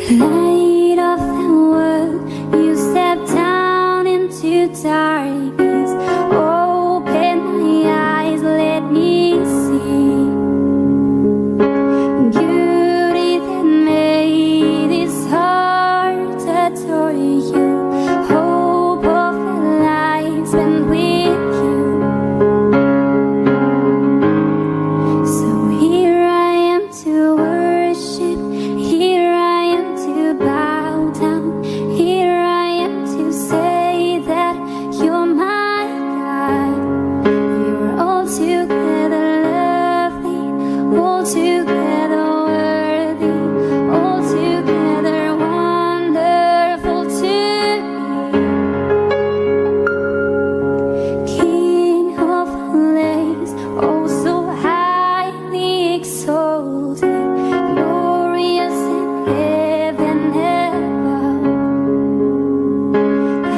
Light of the world, you step down into darkness. Open my eyes, let me see beauty that made this heart adore you. Hope of a life spent with you. So here I am to worship. Here I am to bow down. Here I am to say that you're my God. You're altogether lovely, altogether worthy, altogether wonderful to me. King of all days, oh so highly exalted, glorious in heaven above.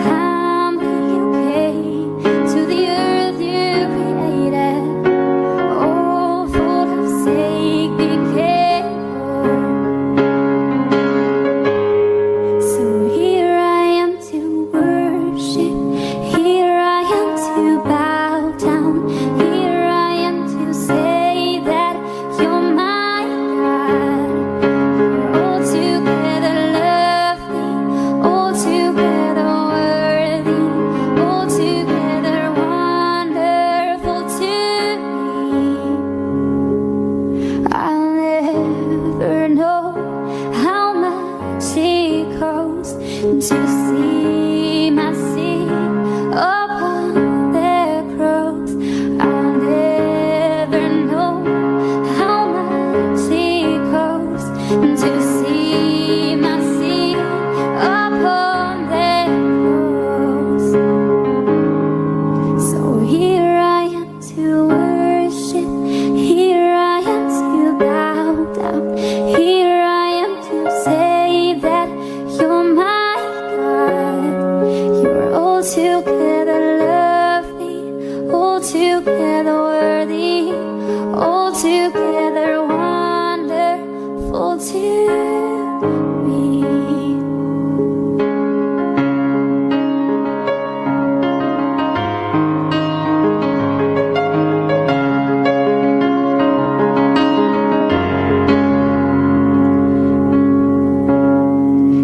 Humbly you came to the earth you created, all for love's sake became born. So here I am to worship, here I am to bow down, here I am to say that you're my God. You're altogether lovely, altogether worthy, altogether wonderful to me. I'll never know how much it costs to see my sin upon the cross. I'll never know how much it costs to see my sin upon the cross. So here I am to worship, here I am to bow down, here I am to say that you're my God. You're altogether lovely, altogether worthy, altogether wonderful to me.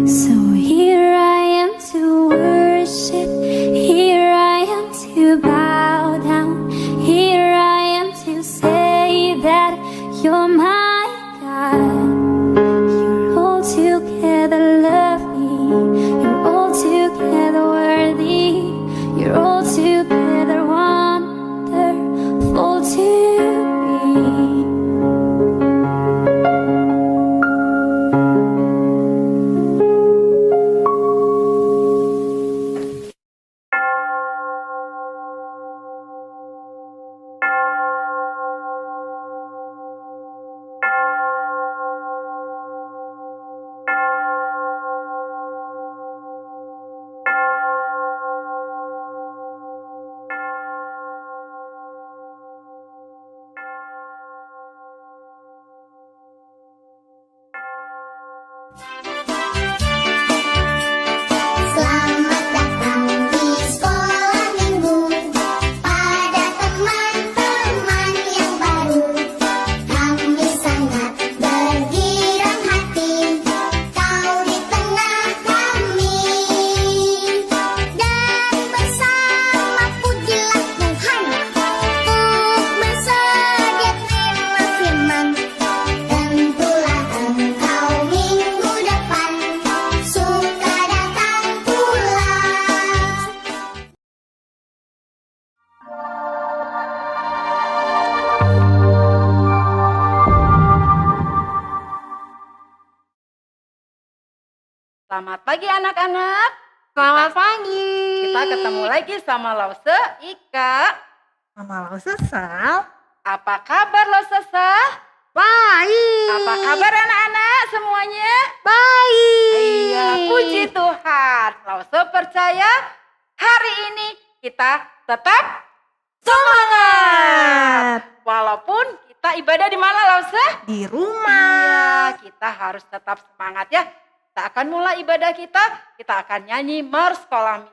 So here I am to worship, here I am to bow down, here I am to say that you're my God. You're altogether lovely, you're altogether worthy, you're altogether wonderful to me. Selamat datang di sekolah minggu pada teman-teman yang baru. Kami sangat bergirang hati kau di tengah kami. Dan bersama pujilah Tuhan untuk bersedia terima firman. Tentulah engkau minggu depan suka datang pula. Selamat pagi anak-anak. Selamat pagi. Kita ketemu lagi sama Lause, Ika. Sama Lause, Sal. Apa kabar Lause, Sal? Baik. Apa kabar anak-anak semuanya? Baik. Iya, puji Tuhan. Lause percaya hari ini kita tetap semangat. Walaupun kita ibadah di mana Lause? Di rumah. Iya, kita harus tetap semangat ya. Kita akan mulai ibadah kita akan nyanyi Mars Sekolah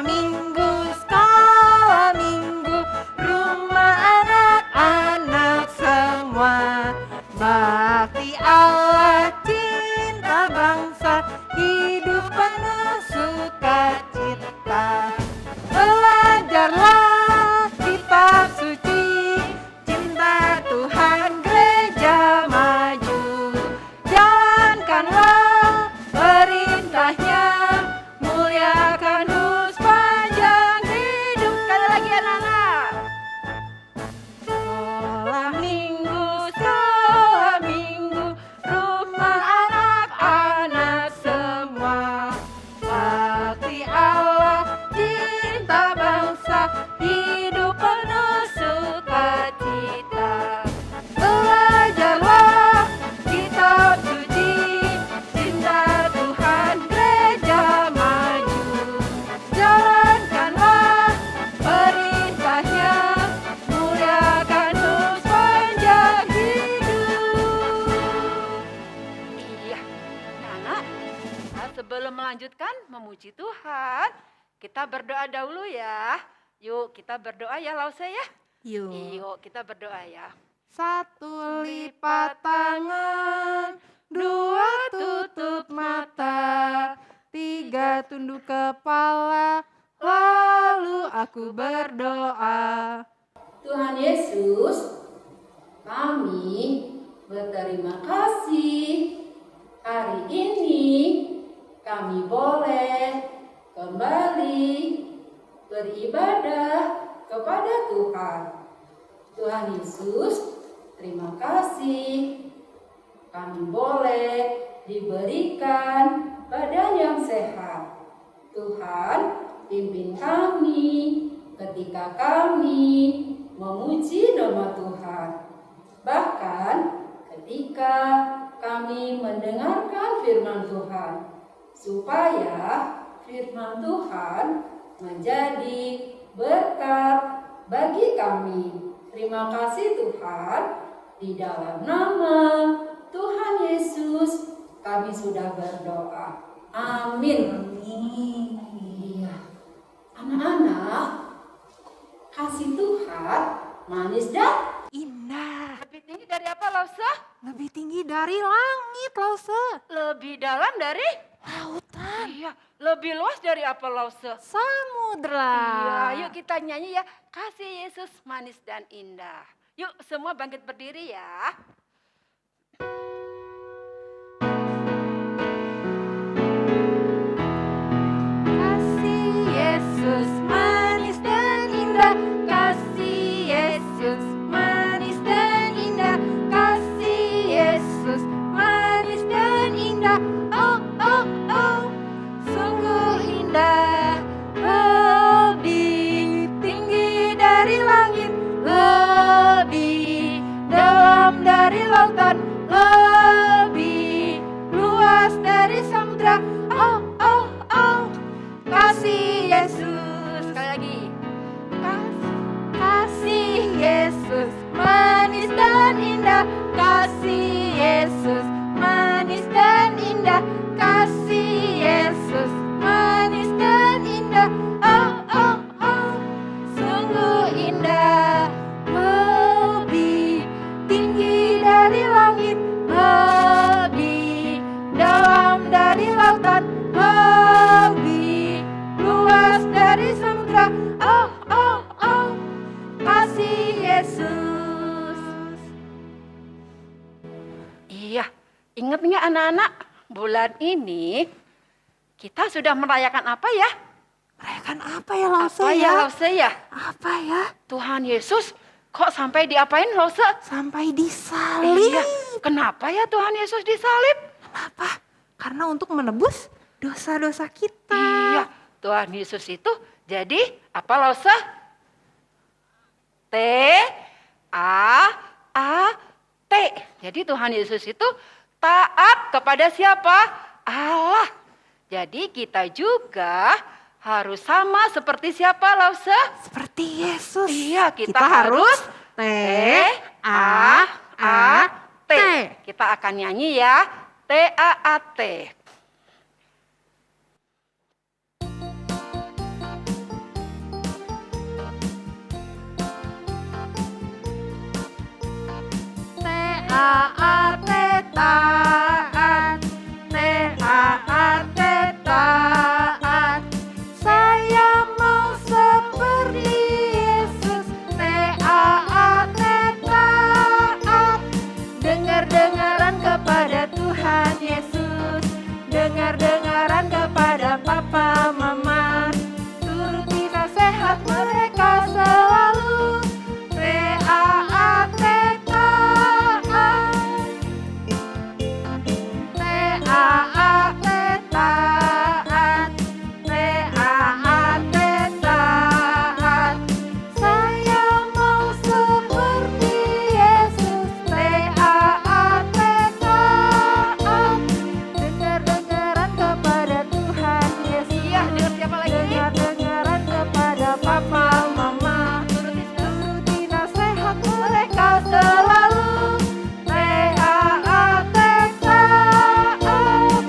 Minggu. Sekolah minggu, rumah anak-anak semua. Bakti Allah, cinta bangsa, hidup penuh sukacita. Belajarlah kitab suci, cinta Tuhan gereja maju. Jalankanlah perintahnya, muliakan sepanjang hidup. Sekali lagi anak-anak. Sekolah minggu, rumah anak-anak semua. Bakti Allah, cinta bangsa, hidup penuh sukacita. Belajarlah kitab suci, cinta Tuhan gereja maju. Jalankanlah perintahnya, muliakan sepanjang hidup. Iya, anak. Sebelum melanjutkan memuji Tuhan, kita berdoa dahulu ya. Yuk kita berdoa ya Lause ya. Yuk kita berdoa ya. Satu lipat tangan, dua tutup mata, tiga tunduk kepala, lalu aku berdoa. Tuhan Yesus, kami berterima kasih hari ini kami boleh kembali beribadah kepada Tuhan. Tuhan Yesus, terima kasih kami boleh diberikan badan yang sehat. Tuhan, pimpin kami ketika kami memuji nama Tuhan. Bahkan ketika kami mendengarkan firman Tuhan, supaya firman Tuhan menjadi berkat bagi kami. Terima kasih Tuhan, di dalam nama Tuhan Yesus kami sudah berdoa. Amin. Iya. Anak-anak, kasih Tuhan manis dan Indah, lebih tinggi dari apa, Lausa? lebih tinggi dari langit, Lause. Lebih dalam dari? Lautan, Iya. Lebih luas dari apa, Lausa? samudra. Iya, yuk kita nyanyi ya. Kasih Yesus manis dan indah. Yuk semua bangkit berdiri ya. Kasih Yesus manis dan indah, kasih Yesus manis dan indah, kasih Yesus manis dan indah. Oh, oh, oh, sungguh indah, lebih tinggi dari langit, lebih dalam dari lautan, lebih luas dari samudra. Oh, oh, oh, kasih Yesus. Sekali lagi. Kasih Yesus manis dan indah, kasih Yesus manis dan indah, kasih Yesus manis dan indah. Oh, oh, oh, sungguh indah, lebih tinggi dari langit, lebih dalam dari lautan, lebih luas dari samudra. Oh, oh, oh, kasih Yesus. Iya, ingat nggak anak-anak? Bulan ini kita sudah merayakan apa ya? Merayakan apa ya, Lause? Apa ya, Lause ya? Apa ya? Tuhan Yesus kok sampai diapain, Lause? Sampai disalib. Iya, kenapa ya Tuhan Yesus disalib? Kenapa? Karena untuk menebus dosa-dosa kita. Iya, Tuhan Yesus itu jadi apa, Lause? T-A-A-T. Jadi Tuhan Yesus itu taat kepada siapa? Allah. Jadi kita juga harus sama seperti siapa Lause? Seperti Yesus. Iya, kita harus T A A T. Kita akan nyanyi ya. T A A T. T A A T taat. T A A T taat. Saya mau seperti Yesus. T A A T taat. Dengar-dengaran kepada Tuhan Yesus. Dengar-dengaran kepada Papa Mama. Turuti nasihat mereka selalu. T A A T taat. T A A T taat. T A A T taat. Saya mau seperti Yesus. T A A T taat. Dengar-dengaran kepada Tuhan Yesus. Iya, dengar siapa lagi? Dengar-dengaran kepada Papa Mama. Turuti nasihat mereka selalu. T A A T taat.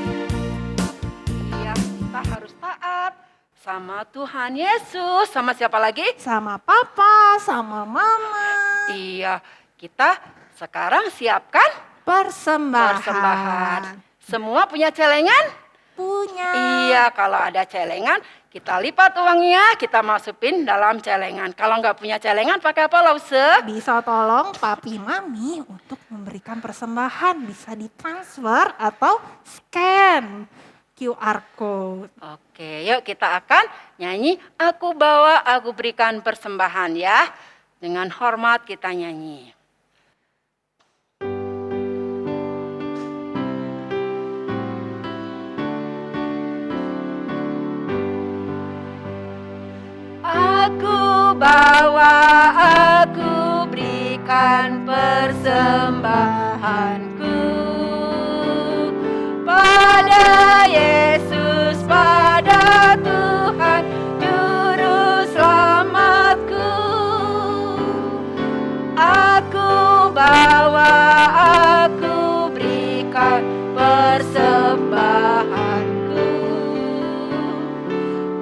Iya, kita harus taat sama Tuhan Yesus. Sama siapa lagi? Sama Papa, sama Mama. Iya, kita sekarang siapkan Persembahan. persembahan. Semua punya celengan? Punya. Iya, kalau ada celengan, kita lipat uangnya, kita masukin dalam celengan. Kalau nggak punya celengan, pakai apa Lause? Bisa tolong papi mami untuk memberikan persembahan. Bisa ditransfer atau scan QR code. Oke, yuk kita akan nyanyi Aku Bawa, Aku Berikan Persembahan ya. Dengan hormat kita nyanyi. Aku bawa, aku berikan persembahanku pada Yesus, pada Tuhan Juru Selamatku. Aku bawa, aku berikan persembahanku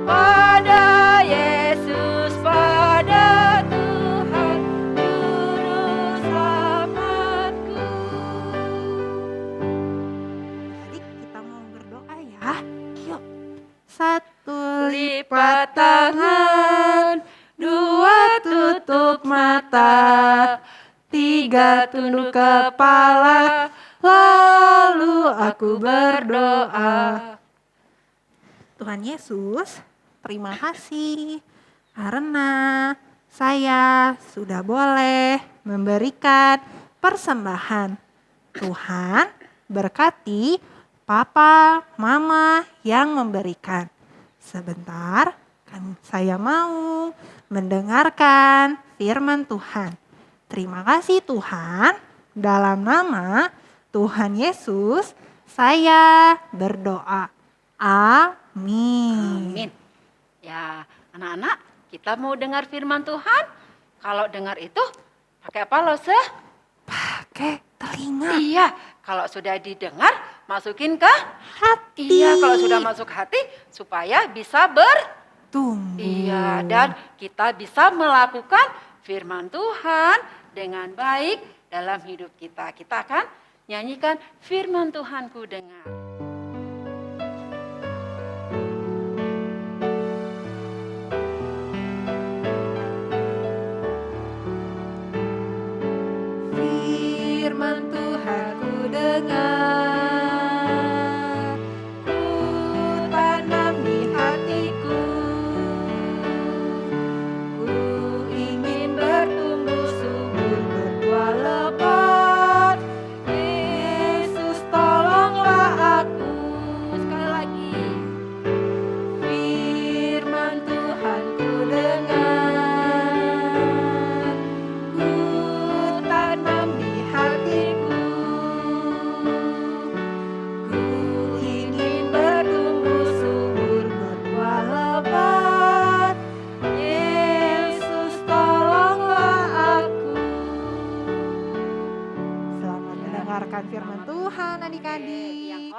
pada Yesus, pada Tuhan Juru Selamatku. Jadi kita mau berdoa ya. Yuk. 1 Lipat tangan, 2 tutup mata, 3 tunduk kepala, lalu aku berdoa. Tuhan Yesus, terima kasih karena saya sudah boleh memberikan persembahan. Tuhan berkati Papa, Mama yang memberikan. Sebentar, saya mau mendengarkan firman Tuhan. Terima kasih Tuhan, dalam nama Tuhan Yesus saya berdoa. Amin. Amin. Ya, anak-anak, kita mau dengar firman Tuhan. Kalau dengar itu, pakai apa Lause? Pakai telinga. Iya, kalau sudah didengar, masukin ke Hati. Iya, kalau sudah masuk hati, supaya bisa Tunggu. Iya, dan kita bisa melakukan firman Tuhan dengan baik dalam hidup kita. Kita akan nyanyikan firman Tuhanku dengar. Firman Tuhan ku dengar, ku tanam di hatiku, ku ingin bertumbuh subur berbuah lebat. Yesus tolonglah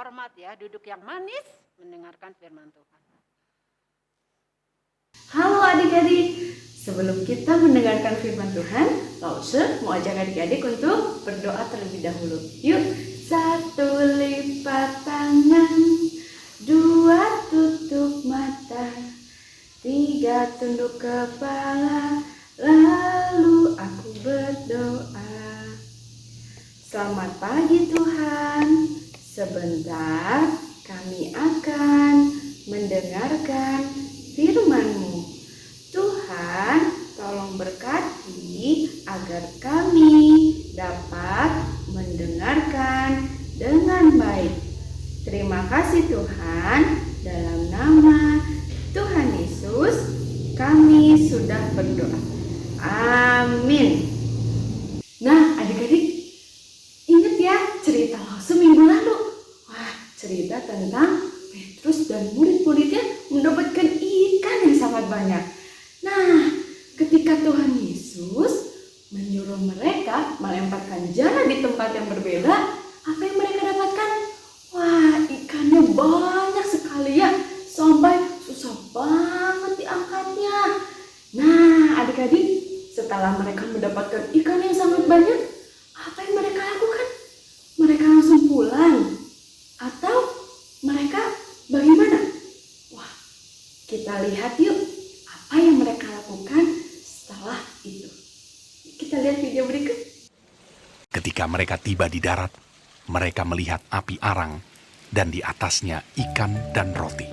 terhormat ya, duduk yang manis mendengarkan firman Tuhan. Halo adik-adik, sebelum kita mendengarkan firman Tuhan, Lause mau ajak adik-adik untuk berdoa terlebih dahulu. Yuk, 1 lipat tangan, 2 tutup mata, 3 tunduk kepala, lalu aku berdoa. Selamat pagi Tuhan, sebentar kami akan mendengarkan firman-Mu. Tuhan, tolong berkati agar kami dapat mendengarkan dengan baik. Terima kasih Tuhan, dalam nama Tuhan Yesus kami sudah berdoa. Amin. Nah adik-adik, ingat ya cerita Lause minggu lalu. Wah, cerita tentang Petrus dan murid-muridnya mendapatkan ikan yang sangat banyak. Nah, ketika Tuhan Yesus menyuruh mereka melemparkan jala di tempat yang berbeda, apa yang mereka dapatkan? Wah, ikannya banyak sekali ya, sampai susah banget diangkatnya. Nah, adik-adik, setelah mereka mendapatkan ikan yang sangat banyak, apa yang mereka lakukan? Mereka langsung pulang? Atau mereka bagaimana? Wah, kita lihat yuk apa yang mereka lakukan setelah itu. Kita lihat video berikut. Ketika mereka tiba di darat, mereka melihat api arang dan di atasnya ikan dan roti.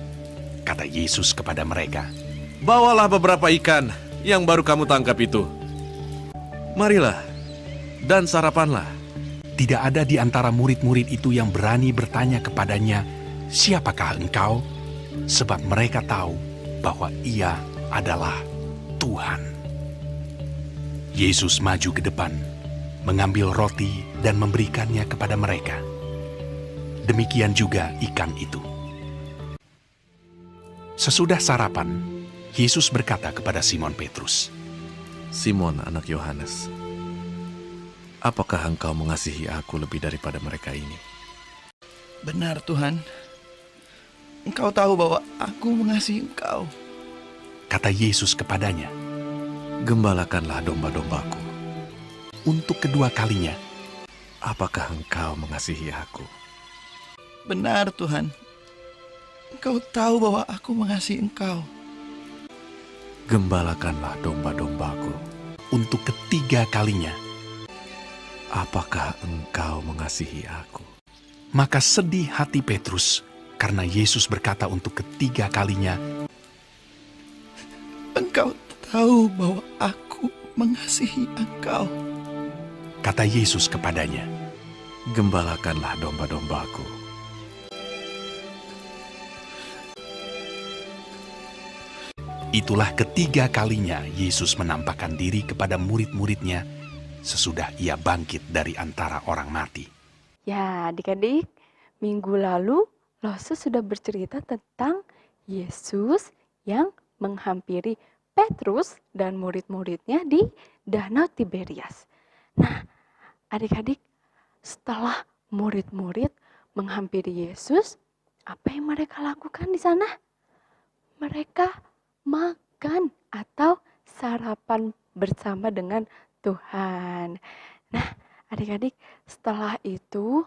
Kata Yesus kepada mereka, "Bawalah beberapa ikan yang baru kamu tangkap itu. Marilah dan sarapanlah." tidak ada di antara murid-murid itu yang berani bertanya kepadanya, "Siapakah engkau?" Sebab mereka tahu bahwa ia adalah Tuhan. Yesus maju ke depan, mengambil roti dan memberikannya kepada mereka. Demikian juga ikan itu. Sesudah sarapan, Yesus berkata kepada Simon Petrus, "Simon anak Yohanes, apakah engkau mengasihi aku lebih daripada mereka ini?" Benar Tuhan, Engkau tahu bahwa aku mengasihi Engkau. kata Yesus kepadanya. "Gembalakanlah domba-dombaku." Untuk kedua kalinya, Apakah engkau mengasihi aku? Benar Tuhan, Engkau tahu bahwa aku mengasihi Engkau. Gembalakanlah domba-dombaku. untuk ketiga kalinya, Apakah engkau mengasihi aku? maka sedih hati Petrus karena Yesus berkata untuk ketiga kalinya, Engkau tahu bahwa aku mengasihi Engkau. kata Yesus kepadanya. Gembalakanlah domba-dombaku. Itulah ketiga kalinya Yesus menampakkan diri kepada murid-muridnya sesudah ia bangkit dari antara orang mati. Ya, adik-adik, minggu lalu Lose sudah bercerita tentang Yesus yang menghampiri Petrus dan murid-muridnya di Danau Tiberias. Nah, adik-adik, setelah murid-murid menghampiri Yesus, apa yang mereka lakukan di sana? Mereka makan atau sarapan bersama dengan Tuhan. Nah, adik-adik, setelah itu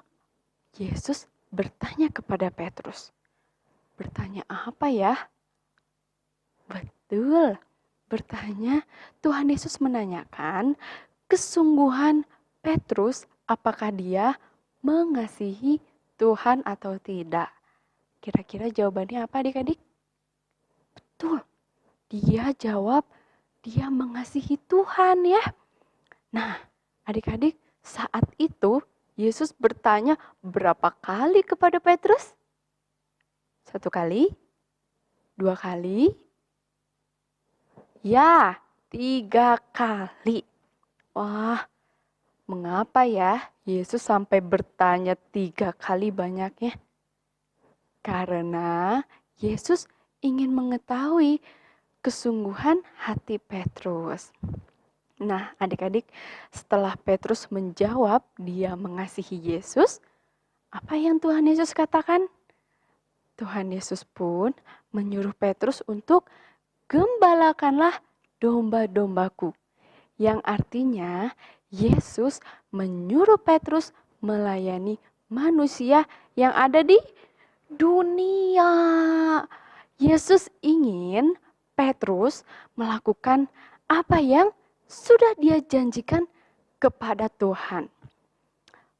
Yesus bertanya kepada Petrus. Bertanya apa ya? Betul, bertanya. Tuhan Yesus menanyakan kesungguhan Petrus, apakah dia mengasihi Tuhan atau tidak. Kira-kira jawabannya apa adik-adik? Betul, dia jawab dia mengasihi Tuhan ya. Nah, adik-adik, saat itu Yesus bertanya berapa kali kepada Petrus? 1 kali? 2 kali? Ya, 3 kali. Wah, mengapa ya Yesus sampai bertanya 3 kali banyaknya? Karena Yesus ingin mengetahui kesungguhan hati Petrus. Nah, adik-adik, setelah Petrus menjawab dia mengasihi Yesus, Apa yang Tuhan Yesus katakan? Tuhan Yesus pun menyuruh Petrus untuk gembalakanlah domba-dombaku. Yang artinya Yesus menyuruh Petrus melayani manusia yang ada di dunia. Yesus ingin Petrus melakukan apa yang sudah dia janjikan kepada Tuhan.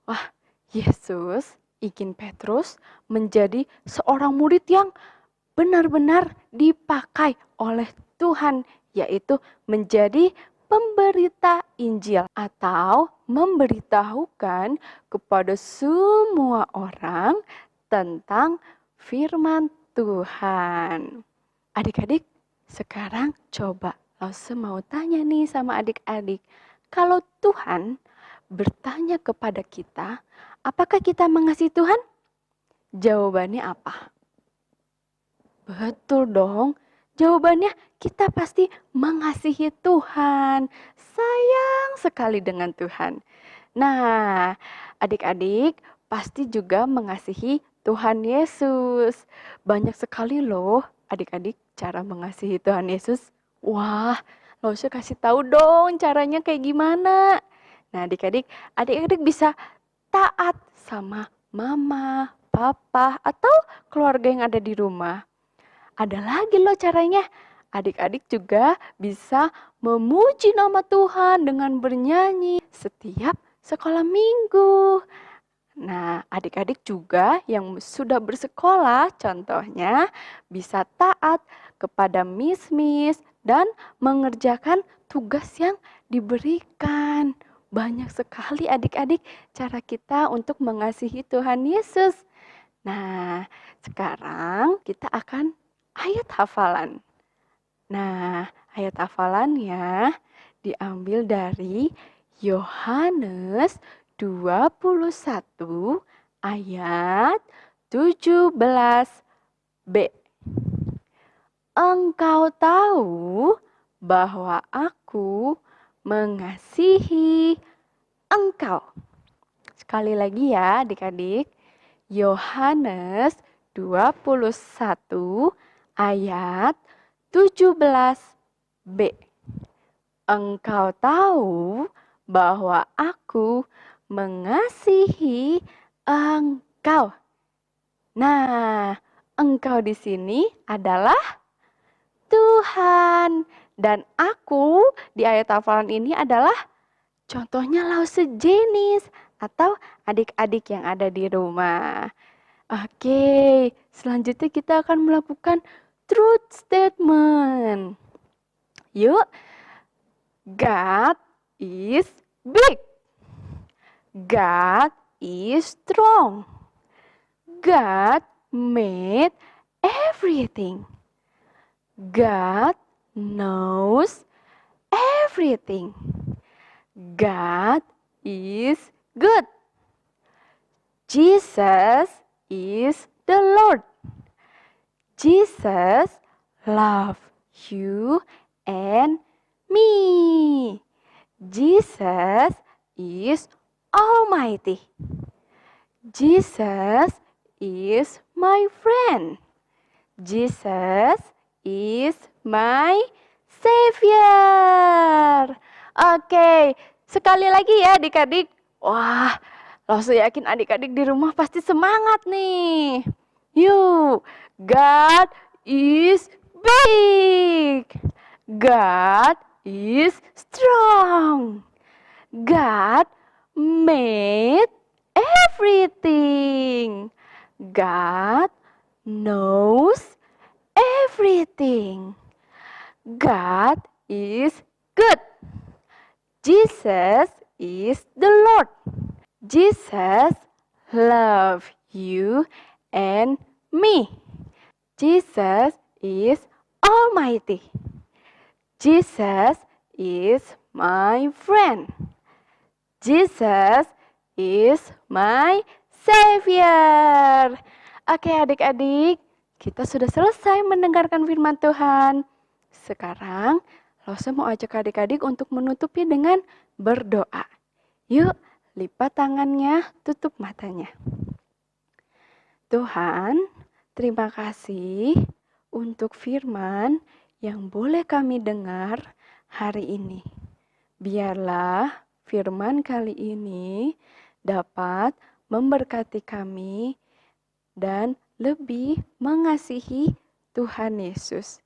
Wah, Yesus ingin Petrus menjadi seorang murid yang benar-benar dipakai oleh Tuhan, yaitu menjadi pemberita Injil atau memberitahukan kepada semua orang tentang firman Tuhan. Adik-adik, sekarang coba Lause mau tanya nih sama adik-adik. Kalau Tuhan bertanya kepada kita, apakah kita mengasihi Tuhan? Jawabannya apa? Betul dong. Jawabannya kita pasti mengasihi Tuhan. Sayang sekali dengan Tuhan. Nah, adik-adik pasti juga mengasihi Tuhan Yesus. Banyak sekali loh adik-adik cara mengasihi Tuhan Yesus. Wah, Lause kasih tahu dong caranya kayak gimana. Nah, adik-adik bisa taat sama mama, papa, atau keluarga yang ada di rumah. Ada lagi loh caranya. Adik-adik juga bisa memuji nama Tuhan dengan bernyanyi setiap sekolah minggu. Nah, adik-adik juga yang sudah bersekolah, contohnya bisa taat kepada miss-miss dan mengerjakan tugas yang diberikan. Banyak sekali adik-adik cara kita untuk mengasihi Tuhan Yesus. Nah, sekarang kita akan ayat hafalan. Nah, ayat hafalannya diambil dari Yohanes 21 ayat 17b. Engkau tahu bahwa aku mengasihi engkau. Sekali lagi ya adik-adik. Yohanes 21 ayat 17b. Engkau tahu bahwa aku mengasihi engkau. Nah, engkau di sini adalah Tuhan. Dan aku di ayat hafalan ini adalah contohnya Lause Jenis atau adik-adik yang ada di rumah. Oke, selanjutnya kita akan melakukan truth statement. Yuk, God is big. God is strong. God made everything. God knows everything. God is good. Jesus is the Lord. Jesus loves you and me. Jesus is Almighty. Jesus is my friend. Jesus is my Savior. Oke, sekali lagi ya adik-adik. Wah, Lause yakin adik-adik di rumah pasti semangat nih. Yuk, God is big. God is strong. God made everything. God knows everything. God is good. Jesus is the Lord. Jesus loves you and me. Jesus is Almighty. Jesus is my friend. Jesus is my Savior. Oke adik-adik, kita sudah selesai mendengarkan firman Tuhan. Sekarang, Lause mau ajak adik-adik untuk menutupi dengan berdoa. Yuk, lipat tangannya, tutup matanya. Tuhan, terima kasih untuk firman yang boleh kami dengar hari ini. Biarlah firman kali ini dapat memberkati kami dan lebih mengasihi Tuhan Yesus.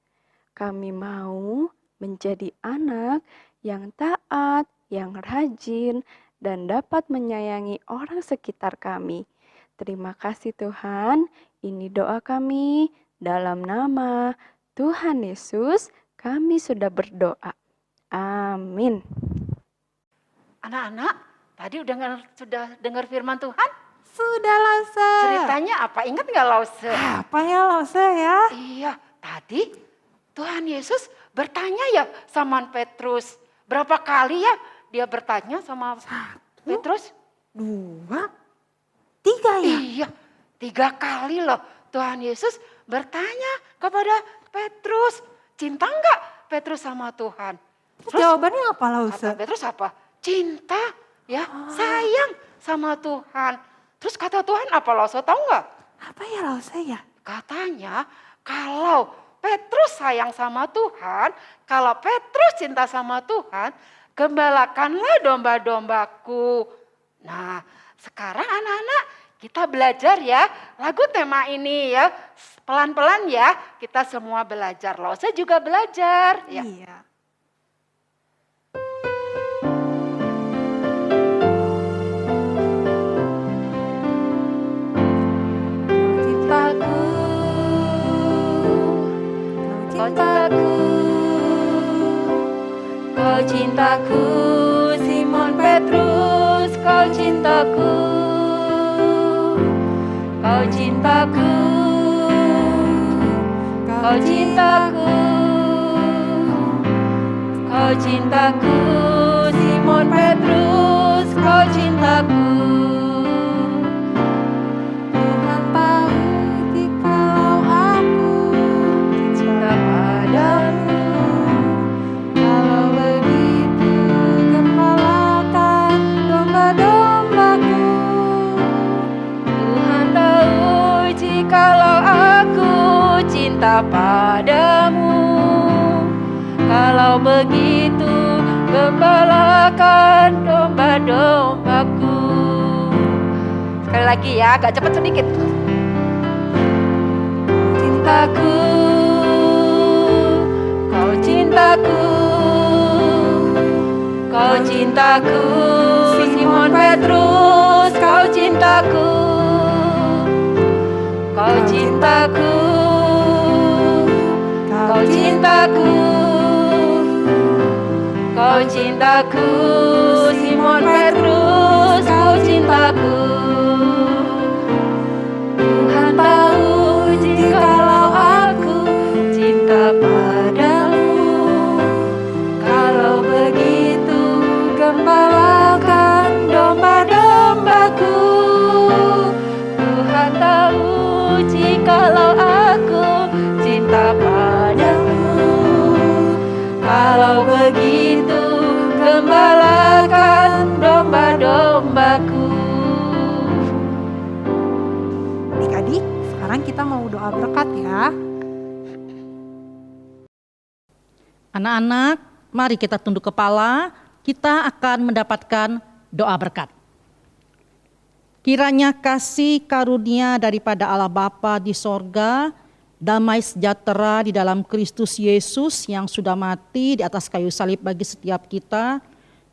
Kami mau menjadi anak yang taat, yang rajin, dan dapat menyayangi orang sekitar kami. Terima kasih Tuhan, ini doa kami dalam nama Tuhan Yesus, kami sudah berdoa. Amin. Anak-anak, tadi sudah dengar firman Tuhan? Sudah Lause. Ceritanya apa? Ingat nggak Lause? Apa ya Lause ya? Iya, tadi Tuhan Yesus bertanya ya sama Petrus. Berapa kali ya dia bertanya sama Petrus? 2, 3 ya? Iya, 3 kali loh Tuhan Yesus bertanya kepada Petrus. Cinta nggak Petrus sama Tuhan? Terus jawabannya apa Lause? Kata Petrus apa? Cinta, ya, sayang sama Tuhan. Terus kata Tuhan apa Lause, tahu nggak? Apa ya Lause ya? Katanya kalau Petrus sayang sama Tuhan, kalau Petrus cinta sama Tuhan, gembalakanlah domba-dombaku. Nah, sekarang anak-anak kita belajar ya lagu tema ini ya. Pelan-pelan ya kita semua belajar. Lause juga belajar. Ya. Iya. Kau cintaku, Simon Petrus, kau cintaku. Kau cintaku, kau cintaku. Kau cintaku, Simon Petrus, kau cintaku. Tuhan tahu jikalau aku cinta padamu. Kalau begitu gembalakan domba-dombaku. Tuhan tahu jikalau aku cinta padamu. Kalau begitu gembalakan domba-dombaku. Sekali lagi ya, agak cepat sedikit. Cintaku, kau cintaku. Kau cintaku, Simon Petrus, kau cintaku. Kau cintaku, kau cintaku. Kau cintaku, Simon Petrus, kau cintaku. Tuhan tahu jikalau aku cinta padamu. Kalau begitu gembalakan domba-dombaku. Tuhan tahu jikalau aku cinta padamu. Kalau begitu gembalakan domba-dombaku. Adik-adik, sekarang kita mau doa berkat ya. Anak-anak, mari kita tunduk kepala, kita akan mendapatkan doa berkat. Kiranya kasih karunia daripada Allah Bapa di sorga, damai sejahtera di dalam Kristus Yesus yang sudah mati di atas kayu salib bagi setiap kita,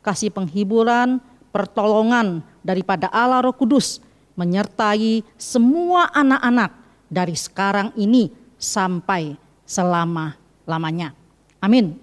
kasih penghiburan, pertolongan daripada Allah Roh Kudus, menyertai semua anak-anak dari sekarang ini sampai selama-lamanya. Amin.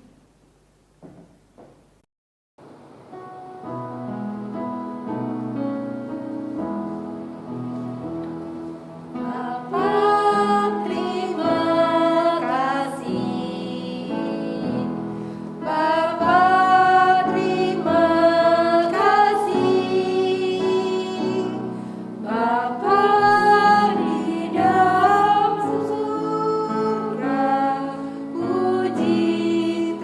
Puji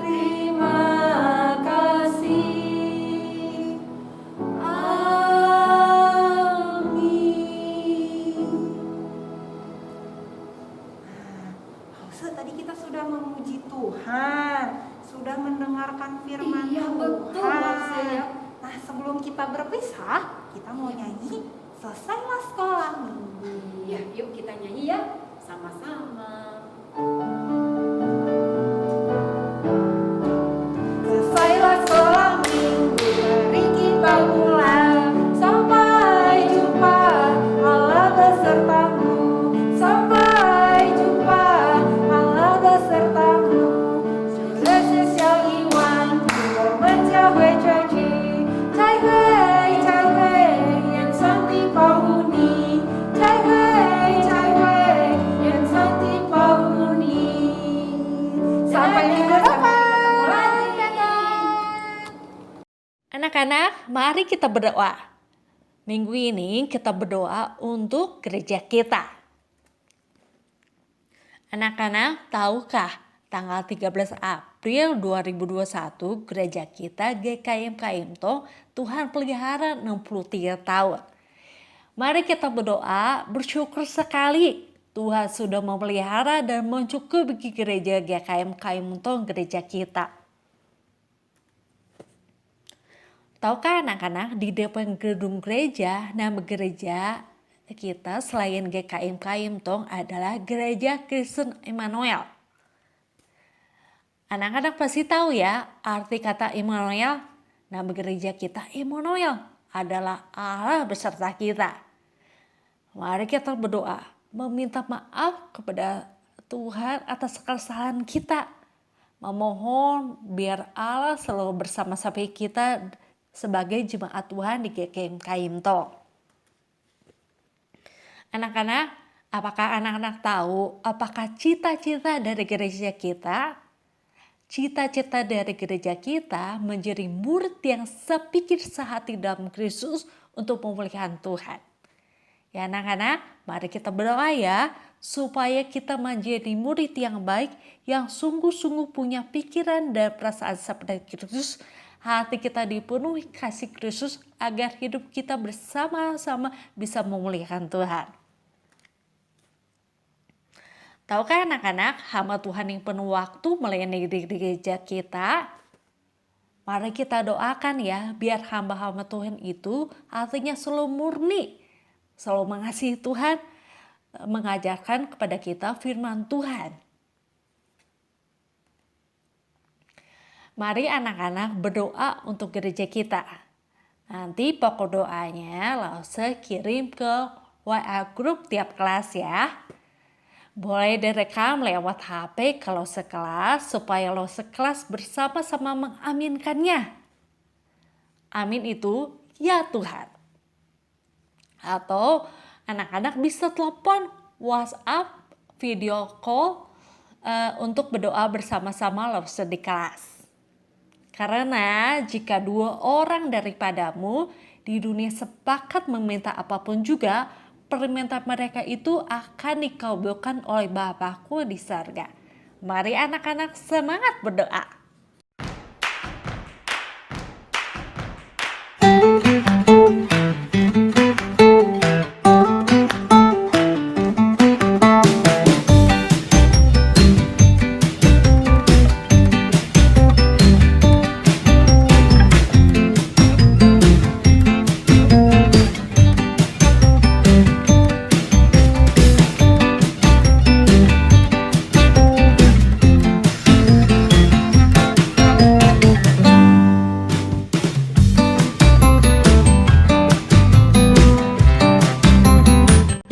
sudah memuji Tuhan, sudah mendengarkan firman Iya, Tuhan. betul, Lause, ya. Nah, sebelum kita berpisah, kita mau nyanyi Selesailah Sekolah Minggu. Iya, yuk kita nyanyi ya sama-sama. Selesailah sekolah minggu, mari kita pulang. Sampai jumpa, Allah besertamu. Sampai jumpa, Allah besertamu. Sudah sosial iman, kita mencapai janji. Cai hui, yang santi pahuni. Cai hui, yang santi pahuni. Sampai minggu depan. Anak-anak, mari kita berdoa. Minggu ini kita berdoa untuk gereja kita. Anak-anak, tahukah tanggal 13 April 2021 gereja kita GKM Kaimto Tuhan pelihara 63 tahun. Mari kita berdoa, bersyukur sekali Tuhan sudah memelihara dan mencukupi gereja GKM Kaimto gereja kita. Tahukah anak-anak, di depan gedung gereja, nama gereja kita selain GKM Kaimtong adalah Gereja Kristen Immanuel. Anak-anak pasti tahu ya arti kata Immanuel. Nama gereja kita Immanuel adalah Allah beserta kita. Mari kita berdoa, meminta maaf kepada Tuhan atas kesalahan kita. Memohon biar Allah selalu bersama-sama kita sebagai jemaat Tuhan di GKM Kaimto. Anak-anak, apakah anak-anak tahu apakah cita-cita dari gereja kita? Cita-cita dari gereja kita menjadi murid yang sepikir sehati dalam Kristus untuk memuliakan Tuhan. Ya anak-anak, mari kita berdoa ya, supaya kita menjadi murid yang baik, yang sungguh-sungguh punya pikiran dan perasaan seperti Kristus. Hati kita dipenuhi kasih Kristus agar hidup kita bersama-sama bisa memuliakan Tuhan. Tahukah anak-anak, hamba Tuhan yang penuh waktu melayani di gereja kita? Mari kita doakan ya, biar hamba-hamba Tuhan itu artinya selalu murni, selalu mengasihi Tuhan, mengajarkan kepada kita firman Tuhan. Mari anak-anak berdoa untuk gereja kita. Nanti pokok doanya Lause kirim ke WA grup tiap kelas ya. Boleh direkam lewat HP kalau sekelas supaya Lause kelas bersama-sama mengaminkannya. Amin itu ya Tuhan. Atau anak-anak bisa telepon, WhatsApp, video call untuk berdoa bersama-sama Lause di kelas. Karena jika 2 orang daripadamu di dunia sepakat meminta apapun juga, permintaan mereka itu akan dikabulkan oleh Bapakku di surga. Mari anak-anak semangat berdoa.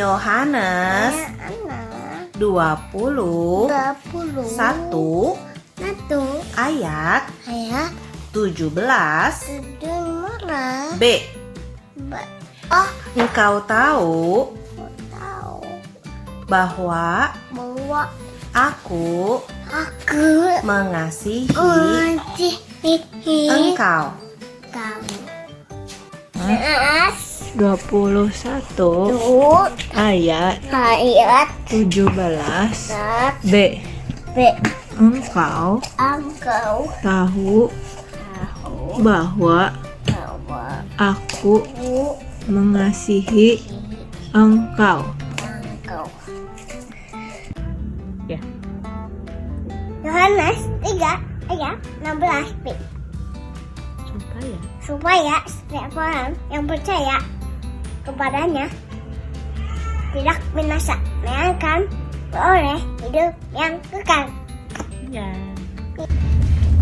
Yohanes 20 1 ayat 17 B. Engkau tahu bahwa aku mengasihi engkau. 21 ayat 17 B. Engkau tahu bahwa aku mengasihi engkau. Ya. Yohanes 3 ayat 16b. Supaya setiap orang yang percaya kepadanya tidak binasa, melainkan beroleh hidup yang kekal.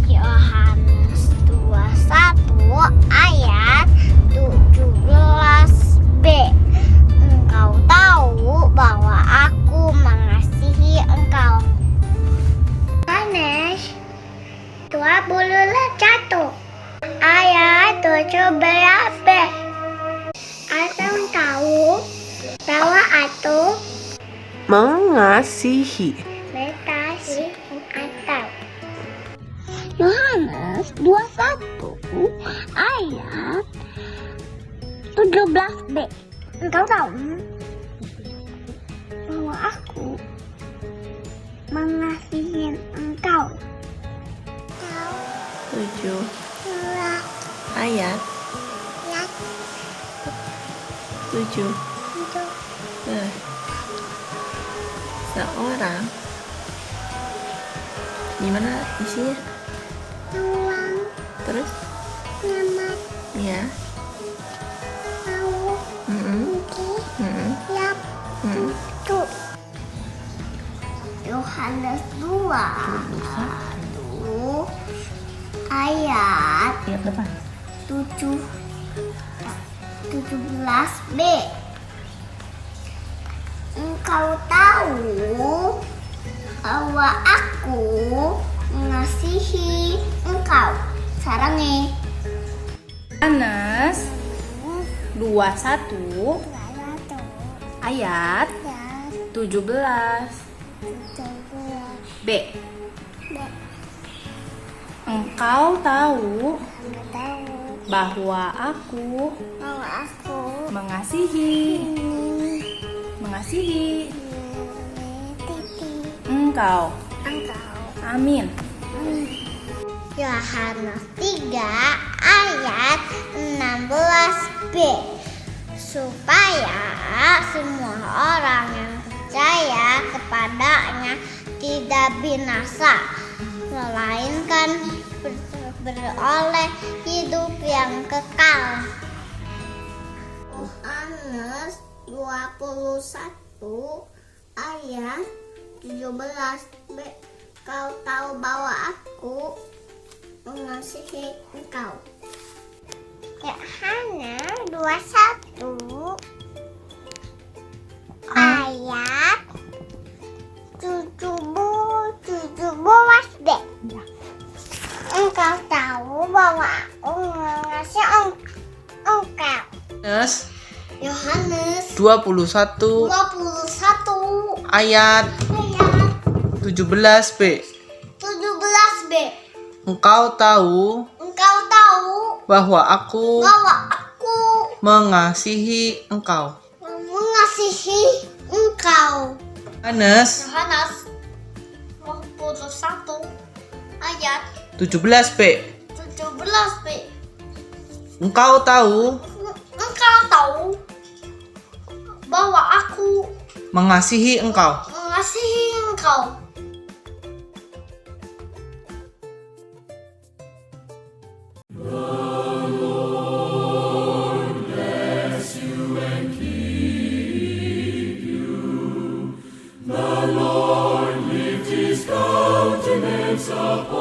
Yohanes 21 ayat 17b. Engkau tahu bahwa aku mengasihi engkau. Yohanes 21 ayat 17b. Atau tahu bahwa aku Mengasihi. mengasihi engkau. Yohanes 21 ayat 17b. Engkau tahu bahwa aku mengasihi engkau. 7 ayat 7. Seorang gimana isinya? Terus? Ya. Yohanes 2 ayat 17b. Engkau tahu bahwa aku mengasihi engkau. Sarangi. Yohanes 21 ayat 17b. Engkau tahu bahwa aku mengasihi engkau. Amin. Yohanes 3 ayat 16b. Supaya semua orang yang percaya kepadanya tidak binasa, melainkan beroleh hidup yang kekal. Yohanes 21 ayat 17b. Kau tahu bahwa aku mengasihi engkau. Yohanes 21 ayat 17b. Engkau tahu bahwa aku mengasihi engkau. Yohanes 21 ayat 17b. Engkau tahu bahwa aku mengasihi engkau. Yohanes 21 ayat 17b. Engkau tahu bahwa aku mengasihi engkau. The Lord lift his countenance upon